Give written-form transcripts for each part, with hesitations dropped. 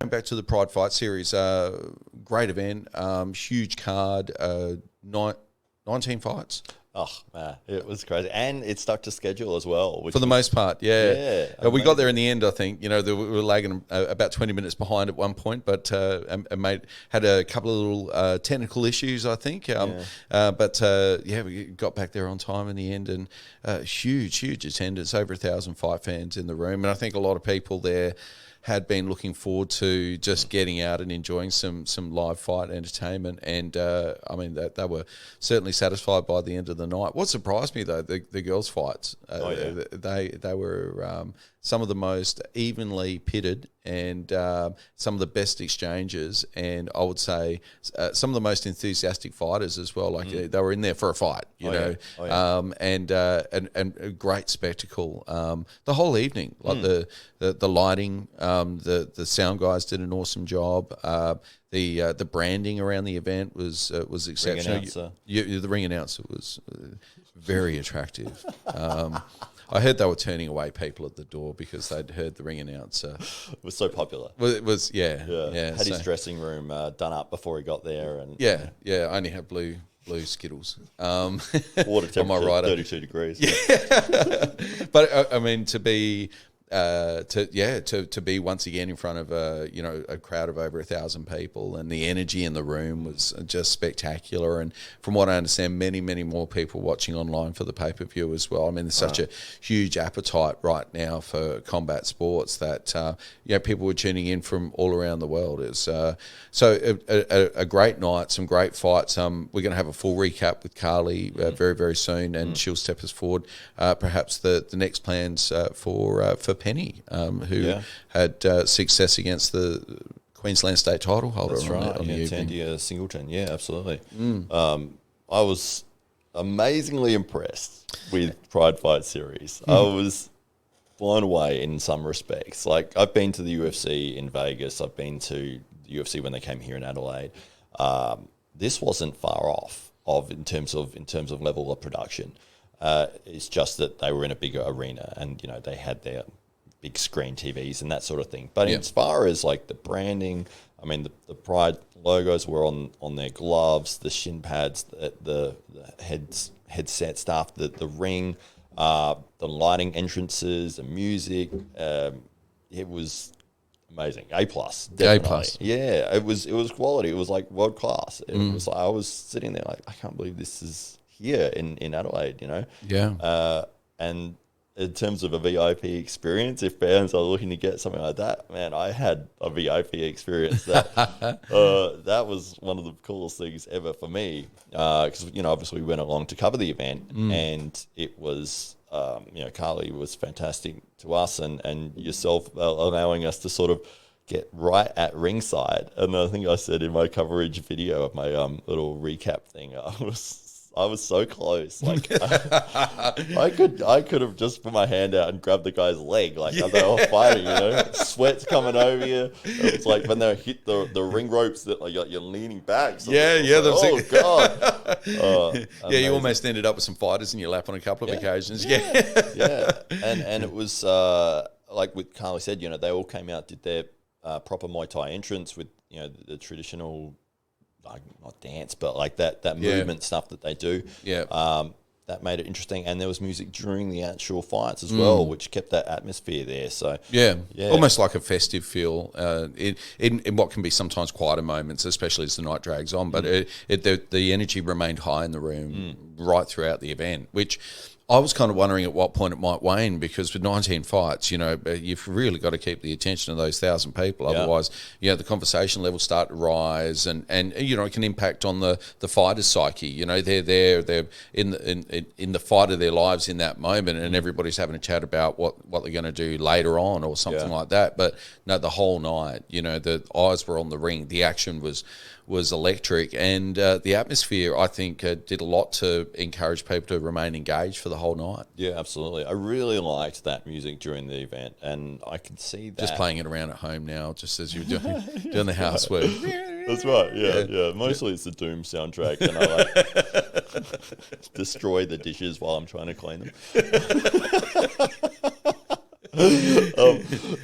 going back to the Pride Fight Series, great event, huge card, 19 fights. Oh, man, it was crazy. And it stuck to schedule as well. For the most part, yeah. We got there in the end, I think. You know, we were lagging about 20 minutes behind at one point, but had a couple of little technical issues, I think. But we got back there on time in the end, and huge attendance, over 1,000 fight fans in the room. And I think a lot of people there had been looking forward to just getting out and enjoying some live fight entertainment, and they were certainly satisfied by the end of the night. What surprised me though, the girls' fights, they were some of the most evenly pitted and some of the best exchanges, and I would say some of the most enthusiastic fighters as well. Like they were in there for a fight, you know. And a great spectacle. The whole evening, like the lighting, the sound guys did an awesome job. The branding around the event was exceptional. The ring announcer was very attractive. I heard they were turning away people at the door because they'd heard the ring announcer. It was so popular. Well, it was, yeah. Had his dressing room done up before he got there, and I only have blue Skittles. Water temperature, on my rider. 32 degrees. Yeah. But I mean, to be once again in front of a crowd of over 1,000 people, and the energy in the room was just spectacular. And from what I understand, many more people watching online for the pay-per-view as well. I mean, there's such a huge appetite right now for combat sports that people were tuning in from all around the world. It's a great night, some great fights. We're going to have a full recap with Carly very, very soon, and she'll step us forward. Perhaps the next plans for Penny, who had success against the Queensland state title holder. That's right, on the evening. Tandia Singleton. Yeah, absolutely. I was amazingly impressed with Pride Fight Series. I was blown away in some respects. Like, I've been to the UFC in Vegas. I've been to the UFC when they came here in Adelaide. This wasn't far off in terms of level of production. It's just that they were in a bigger arena, and they had their big screen TVs and that sort of thing. But as far as like the branding, I mean, the Pride logos were on their gloves, the shin pads, the headset stuff, the ring, the lighting entrances, the music. It was amazing. A+, definitely. A+. Yeah, it was quality. It was like world class. It was like, I was sitting there like, I can't believe this is here in Adelaide, and in terms of a VIP experience, if fans are looking to get something like that, man, I had a VIP experience. That that was one of the coolest things ever for me, because obviously we went along to cover the event, and it was Carly was fantastic to us, and yourself allowing us to sort of get right at ringside. And I think I said in my coverage video of my little recap thing, I was so close. Like I could have just put my hand out and grabbed the guy's leg, like as they were fighting. Sweat's coming over you. It's like when they hit the ring ropes that like you're leaning back. So oh god. You almost ended up with some fighters in your lap on a couple of occasions. And it was like with Carly said, they all came out, did their proper Muay Thai entrance with the traditional. Like not dance, but like that movement stuff that they do. That made it interesting, and there was music during the actual fights as well, which kept that atmosphere there. So almost like a festive feel in what can be sometimes quieter moments, especially as the night drags on. But the energy remained high in the room right throughout the event, which I was kind of wondering at what point it might wane, because with 19 fights, you've really got to keep the attention of those 1,000 people. Otherwise, the conversation levels start to rise, and it can impact on the fighter's psyche. They're in the fight of their lives in that moment, and everybody's having a chat about what they're going to do later on or something like that. But no, the whole night, the eyes were on the ring. The action was electric, and the atmosphere, I think, did a lot to encourage people to remain engaged for the whole night. Yeah, absolutely. I really liked that music during the event, and I can see that. Just playing it around at home now, just as you're doing the housework. That's right, yeah. Mostly it's the Doom soundtrack, and I like destroy the dishes while I'm trying to clean them.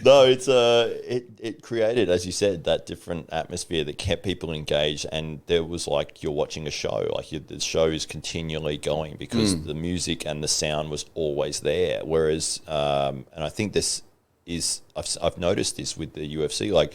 No, it's it created, as you said, that different atmosphere that kept people engaged, and there was like you're watching a show, like the show is continually going because the music and the sound was always there. Whereas, and I think this is I've noticed this with the UFC, like.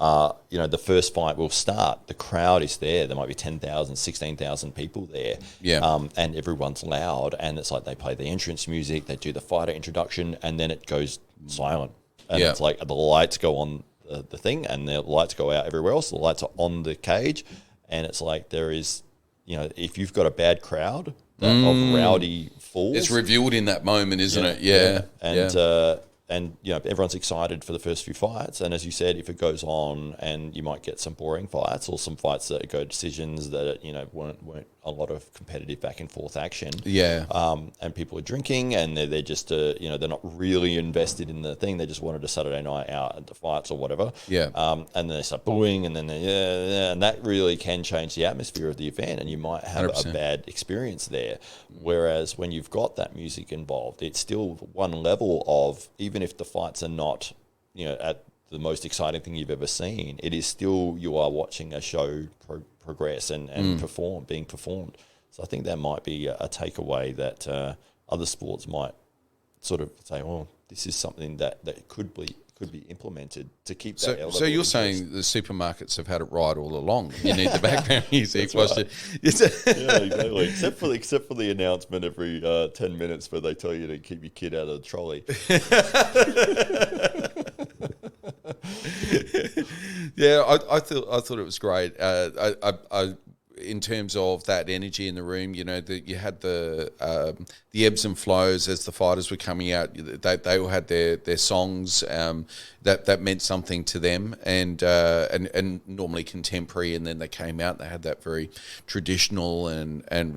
The first fight will start. The crowd is there. There might be 10,000, 16,000 people there. Yeah. And everyone's loud. And it's like they play the entrance music, they do the fighter introduction, and then it goes silent. And it's like the lights go on the thing, and the lights go out everywhere else. The lights are on the cage. And it's like there is, if you've got a bad crowd of rowdy fools. It's revealed in that moment, isn't it? Yeah. And everyone's excited for the first few fights. And as you said, if it goes on, and you might get some boring fights or some fights that go decisions that weren't a lot of competitive back and forth action. Yeah. And people are drinking, and they're just they're not really invested in the thing. They just wanted a Saturday night out at the fights or whatever. Yeah. And then they start booing, and then and that really can change the atmosphere of the event, and you might have 100%. a bad experience there. Whereas when you've got that music involved, it's still one level of, even if the fights are not, at the most exciting thing you've ever seen, it is still, you are watching a show progress and being performed. So I think that might be a takeaway that other sports might sort of say, well, this is something that could be implemented to keep that level. So you're saying the supermarkets have had it right all along. You need the background music. Right. Yeah, exactly. Except for the announcement every 10 minutes where they tell you to keep your kid out of the trolley. Yeah, I thought it was great. I in terms of that energy in the room, that you had the ebbs and flows as the fighters were coming out. They all had their songs that meant something to them, and normally contemporary. And then they came out. They had that very traditional and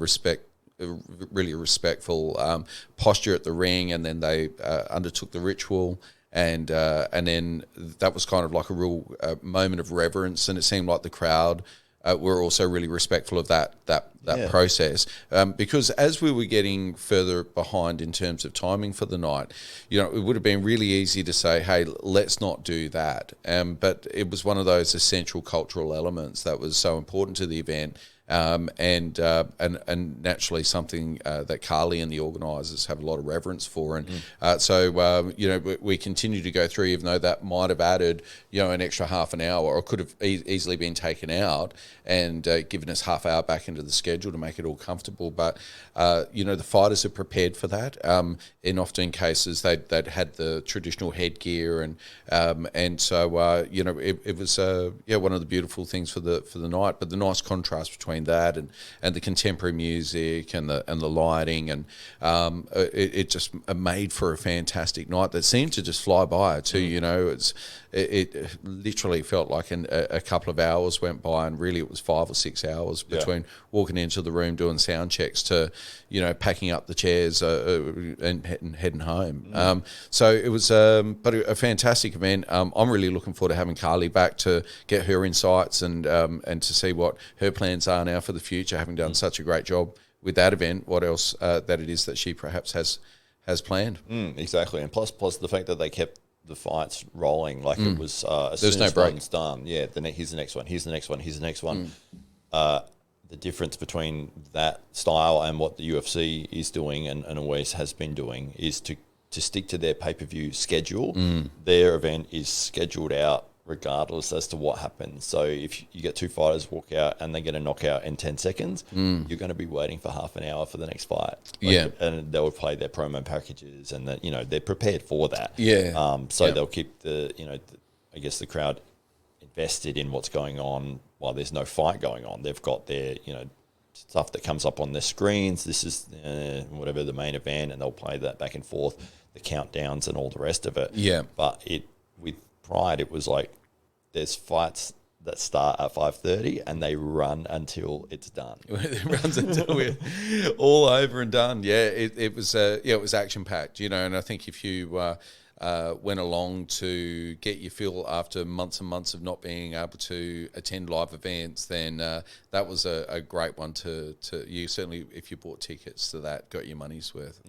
really respectful posture at the ring, and then they undertook the ritual. And then that was kind of like a real moment of reverence, and it seemed like the crowd were also really respectful of that process, because as we were getting further behind in terms of timing for the night, it would have been really easy to say, hey, let's not do that. But it was one of those essential cultural elements that was so important to the event. And naturally something that Carly and the organisers have a lot of reverence for, and so we continue to go through, even though that might have added an extra half an hour, or could have easily been taken out and given us half hour back into the schedule to make it all comfortable. But the fighters are prepared for that. In often cases, they'd had the traditional headgear, and so it was one of the beautiful things for the night. But the nice contrast between that and the contemporary music and the lighting, and it just made for a fantastic night that seemed to just fly by too. It literally felt like a couple of hours went by, and really it was 5 or 6 hours between walking into the room, doing sound checks, to packing up the chairs and heading home. So it was but a fantastic event. I'm really looking forward to having Carly back to get her insights and to see what her plans are now for the future, having done such a great job with that event. What else that it is that she perhaps has planned. Exactly. And plus the fact that they kept the fights rolling, like it was as soon as one's done, here's the next one, here's the next one, here's the next one. The difference between that style and what the UFC is doing and always has been doing is to stick to their pay-per-view schedule. Their event is scheduled out regardless as to what happens. So if you get two fighters walk out and they get a knockout in 10 seconds, you're going to be waiting for half an hour for the next fight. And they'll play their promo packages, and that they're prepared for that. They'll keep the crowd invested in what's going on while there's no fight going on. They've got their stuff that comes up on their screens. This is whatever the main event, and they'll play that back and forth, the countdowns and all the rest of it. But with Pride, it was like there's fights that start at 5:30 and they run until it's done. It runs until we're all over and done. It was action packed, and I think if you went along to get your feel after months and months of not being able to attend live events, then that was a great one to you. Certainly if you bought tickets to that, got your money's worth.